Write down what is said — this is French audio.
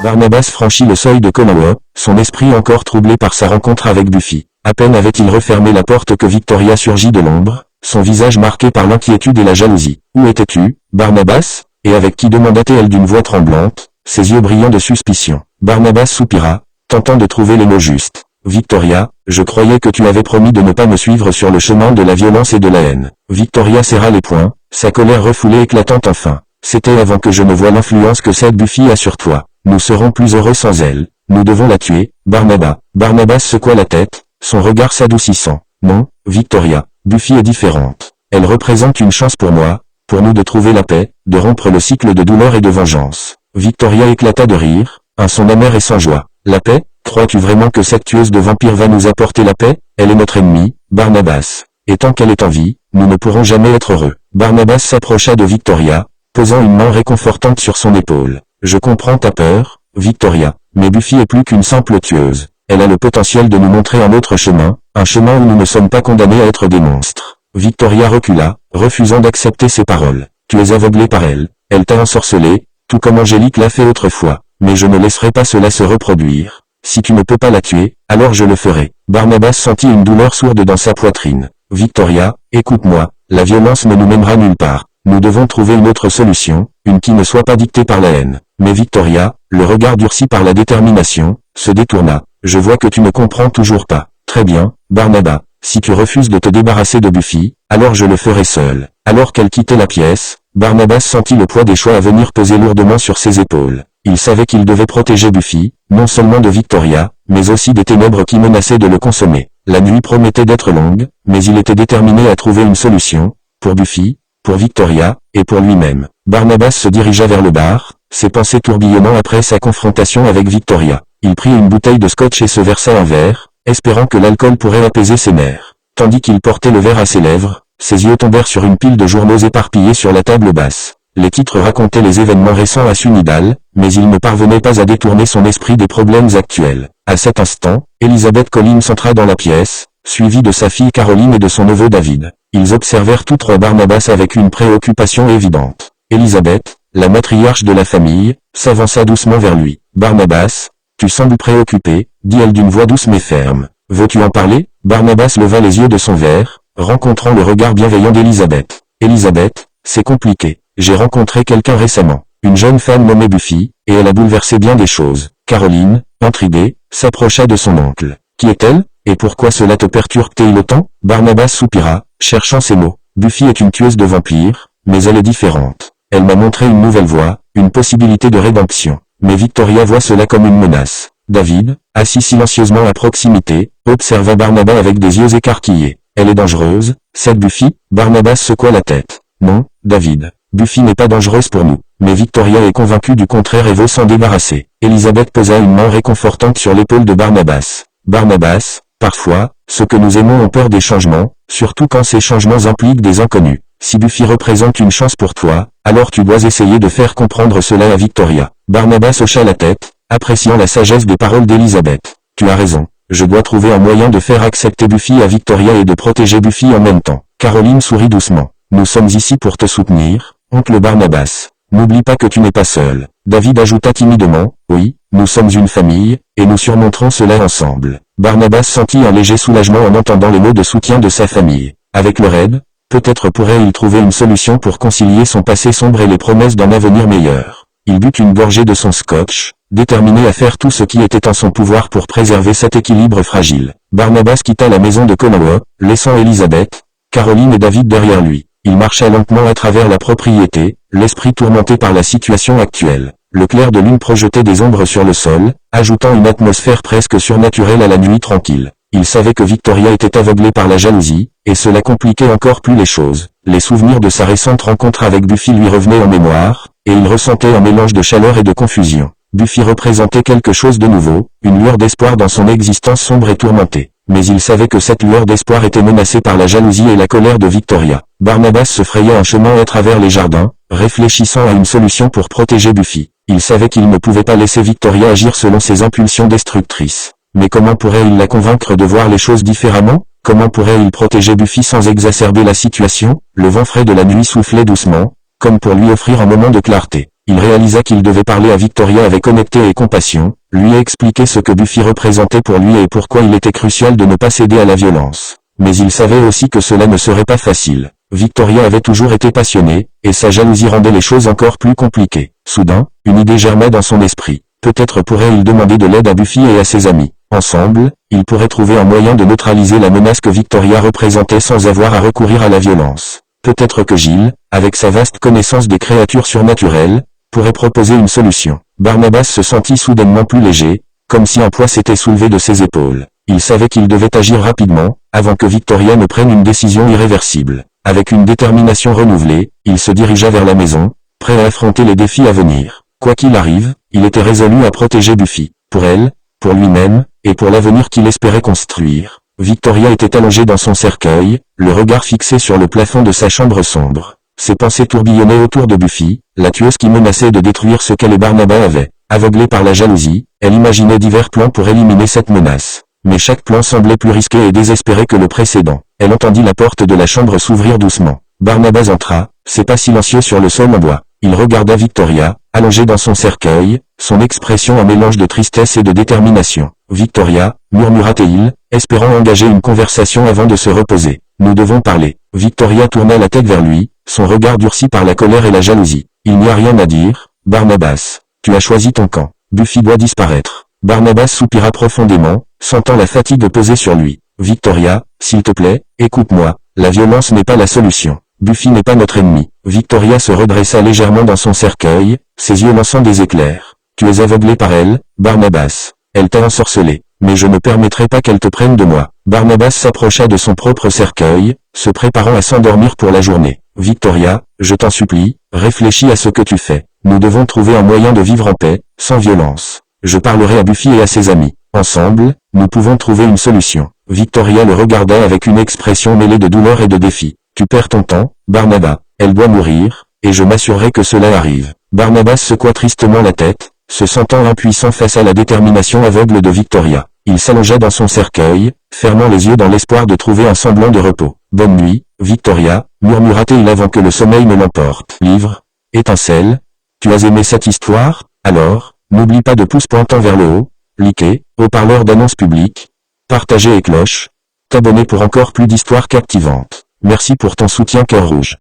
Barnabas franchit le seuil de Konoha, son esprit encore troublé par sa rencontre avec Buffy. À peine avait-il refermé la porte que Victoria surgit de l'ombre, son visage marqué par l'inquiétude et la jalousie. « Où étais-tu, Barnabas ? Et avec qui ?» demanda-t-elle d'une voix tremblante, ses yeux brillants de suspicion. Barnabas soupira, tentant de trouver les mots justes. « Victoria, je croyais que tu avais promis de ne pas me suivre sur le chemin de la violence et de la haine. » Victoria serra les poings, sa colère refoulée éclatante enfin. « C'était avant que je ne voie l'influence que cette Buffy a sur toi. Nous serons plus heureux sans elle. Nous devons la tuer, Barnabas. » Barnabas secoua la tête, son regard s'adoucissant. « Non, Victoria, Buffy est différente. Elle représente une chance pour moi, pour nous de trouver la paix, de rompre le cycle de douleur et de vengeance. » Victoria éclata de rire, un son amer et sans joie. « La paix ? Crois-tu vraiment que cette tueuse de vampires va nous apporter la paix ? Elle est notre ennemie, Barnabas. Et tant qu'elle est en vie, nous ne pourrons jamais être heureux. » Barnabas s'approcha de Victoria, posant une main réconfortante sur son épaule. « Je comprends ta peur, Victoria, mais Buffy est plus qu'une simple tueuse. Elle a le potentiel de nous montrer un autre chemin, un chemin où nous ne sommes pas condamnés à être des monstres. » Victoria recula, refusant d'accepter ces paroles. « Tu es aveuglé par elle, elle t'a ensorcelé, tout comme Angélique l'a fait autrefois, mais je ne laisserai pas cela se reproduire. Si tu ne peux pas la tuer, alors je le ferai. » Barnabas sentit une douleur sourde dans sa poitrine. « Victoria, écoute-moi, la violence ne nous mènera nulle part. Nous devons trouver une autre solution, une qui ne soit pas dictée par la haine. » Mais Victoria, le regard durci par la détermination, se détourna. « Je vois que tu ne comprends toujours pas. Très bien, Barnabas, si tu refuses de te débarrasser de Buffy, alors je le ferai seul. » Alors qu'elle quittait la pièce, Barnabas sentit le poids des choix à venir peser lourdement sur ses épaules. Il savait qu'il devait protéger Buffy, non seulement de Victoria, mais aussi des ténèbres qui menaçaient de le consommer. La nuit promettait d'être longue, mais il était déterminé à trouver une solution, pour Buffy, pour Victoria, et pour lui-même. Barnabas se dirigea vers le bar, ses pensées tourbillonnant après sa confrontation avec Victoria. Il prit une bouteille de scotch et se versa un verre, espérant que l'alcool pourrait apaiser ses nerfs. Tandis qu'il portait le verre à ses lèvres, ses yeux tombèrent sur une pile de journaux éparpillés sur la table basse. Les titres racontaient les événements récents à Sunnydale, mais il ne parvenait pas à détourner son esprit des problèmes actuels. À cet instant, Elizabeth Collins entra dans la pièce, suivie de sa fille Caroline et de son neveu David. Ils observèrent tous trois Barnabas avec une préoccupation évidente. Elizabeth, la matriarche de la famille, s'avança doucement vers lui. « Barnabas, tu sembles préoccupé, » dit-elle d'une voix douce mais ferme. « Veux-tu en parler ?» Barnabas leva les yeux de son verre, rencontrant le regard bienveillant d'Elizabeth. « Elizabeth, c'est compliqué. J'ai rencontré quelqu'un récemment, une jeune femme nommée Buffy, et elle a bouleversé bien des choses. » Caroline, intriguée, s'approcha de son oncle. « Qui est-elle ? Et pourquoi cela te perturbe-t-il autant ?» Barnabas soupira, cherchant ses mots. « Buffy est une tueuse de vampires, mais elle est différente. Elle m'a montré une nouvelle voie, une possibilité de rédemption. Mais Victoria voit cela comme une menace. » David, assis silencieusement à proximité, observa Barnabas avec des yeux écarquillés. « Elle est dangereuse, cette Buffy ?» Barnabas secoua la tête. « Non, David. Buffy n'est pas dangereuse pour nous. Mais Victoria est convaincue du contraire et veut s'en débarrasser. » Elizabeth posa une main réconfortante sur l'épaule de Barnabas. « Barnabas, parfois, ceux que nous aimons ont peur des changements, surtout quand ces changements impliquent des inconnus. Si Buffy représente une chance pour toi, alors tu dois essayer de faire comprendre cela à Victoria. » Barnabas hocha la tête, appréciant la sagesse des paroles d'Elizabeth. « Tu as raison. Je dois trouver un moyen de faire accepter Buffy à Victoria et de protéger Buffy en même temps. » Caroline sourit doucement. « Nous sommes ici pour te soutenir, oncle Barnabas. N'oublie pas que tu n'es pas seul. » David ajouta timidement. « Oui, nous sommes une famille, et nous surmonterons cela ensemble. » Barnabas sentit un léger soulagement en entendant les mots de soutien de sa famille. Avec leur aide, peut-être pourrait-il trouver une solution pour concilier son passé sombre et les promesses d'un avenir meilleur. Il but une gorgée de son scotch, déterminé à faire tout ce qui était en son pouvoir pour préserver cet équilibre fragile. Barnabas quitta la maison de Konoha, laissant Elizabeth, Caroline et David derrière lui. Il marcha lentement à travers la propriété, l'esprit tourmenté par la situation actuelle. Le clair de lune projetait des ombres sur le sol, ajoutant une atmosphère presque surnaturelle à la nuit tranquille. Il savait que Victoria était aveuglée par la jalousie, et cela compliquait encore plus les choses. Les souvenirs de sa récente rencontre avec Buffy lui revenaient en mémoire, et il ressentait un mélange de chaleur et de confusion. Buffy représentait quelque chose de nouveau, une lueur d'espoir dans son existence sombre et tourmentée. Mais il savait que cette lueur d'espoir était menacée par la jalousie et la colère de Victoria. Barnabas se frayait un chemin à travers les jardins, réfléchissant à une solution pour protéger Buffy. Il savait qu'il ne pouvait pas laisser Victoria agir selon ses impulsions destructrices. Mais comment pourrait-il la convaincre de voir les choses différemment? Comment pourrait-il protéger Buffy sans exacerber la situation? Le vent frais de la nuit soufflait doucement, comme pour lui offrir un moment de clarté. il réalisa qu'il devait parler à Victoria avec honnêteté et compassion, lui expliquer ce que Buffy représentait pour lui et pourquoi il était crucial de ne pas céder à la violence. Mais il savait aussi que cela ne serait pas facile. Victoria avait toujours été passionnée, et sa jalousie rendait les choses encore plus compliquées. Soudain, une idée germa dans son esprit. Peut-être pourrait-il demander de l'aide à Buffy et à ses amis. Ensemble, ils pourraient trouver un moyen de neutraliser la menace que Victoria représentait sans avoir à recourir à la violence. Peut-être que Giles, avec sa vaste connaissance des créatures surnaturelles, pourrait proposer une solution. Barnabas se sentit soudainement plus léger, comme si un poids s'était soulevé de ses épaules. Il savait qu'il devait agir rapidement, avant que Victoria ne prenne une décision irréversible. Avec une détermination renouvelée, il se dirigea vers la maison, prêt à affronter les défis à venir. Quoi qu'il arrive, il était résolu à protéger Buffy. Pour elle, pour lui-même, et pour l'avenir qu'il espérait construire. Victoria était allongée dans son cercueil, le regard fixé sur le plafond de sa chambre sombre. Ses pensées tourbillonnaient autour de Buffy, la tueuse qui menaçait de détruire ce qu'elle et Barnabas avaient. Aveuglée par la jalousie, elle imaginait divers plans pour éliminer cette menace. Mais chaque plan semblait plus risqué et désespéré que le précédent. Elle entendit la porte de la chambre s'ouvrir doucement. Barnabas entra, ses pas silencieux sur le sol en bois. Il regarda Victoria, allongée dans son cercueil, son expression un mélange de tristesse et de détermination. « Victoria » murmura-t-il, espérant engager une conversation avant de se reposer. « Nous devons parler. » Victoria tourna la tête vers lui, son regard durci par la colère et la jalousie. « Il n'y a rien à dire, Barnabas. Tu as choisi ton camp. Buffy doit disparaître. » Barnabas soupira profondément, sentant la fatigue peser sur lui. « Victoria, s'il te plaît, écoute-moi, la violence n'est pas la solution. Buffy n'est pas notre ennemi. » Victoria se redressa légèrement dans son cercueil, ses yeux lançant des éclairs. « Tu es aveuglé par elle, Barnabas. Elle t'a ensorcelé. Mais je ne permettrai pas qu'elle te prenne de moi. » Barnabas s'approcha de son propre cercueil, se préparant à s'endormir pour la journée. « Victoria, je t'en supplie, réfléchis à ce que tu fais. Nous devons trouver un moyen de vivre en paix, sans violence. Je parlerai à Buffy et à ses amis. Ensemble, nous pouvons trouver une solution. » Victoria le regarda avec une expression mêlée de douleur et de défi. « Tu perds ton temps, Barnabas. Elle doit mourir, et je m'assurerai que cela arrive. » Barnabas secoua tristement la tête, se sentant impuissant face à la détermination aveugle de Victoria. Il s'allongea dans son cercueil, fermant les yeux dans l'espoir de trouver un semblant de repos. « Bonne nuit, Victoria » murmura-t-il avant que le sommeil ne l'emporte. Livre, étincelle. Tu as aimé cette histoire? Alors, n'oublie pas de pouce pointant vers le haut, liker, haut-parleur d'annonce publique, partager et cloche, t'abonner pour encore plus d'histoires captivantes. Merci pour ton soutien cœur rouge.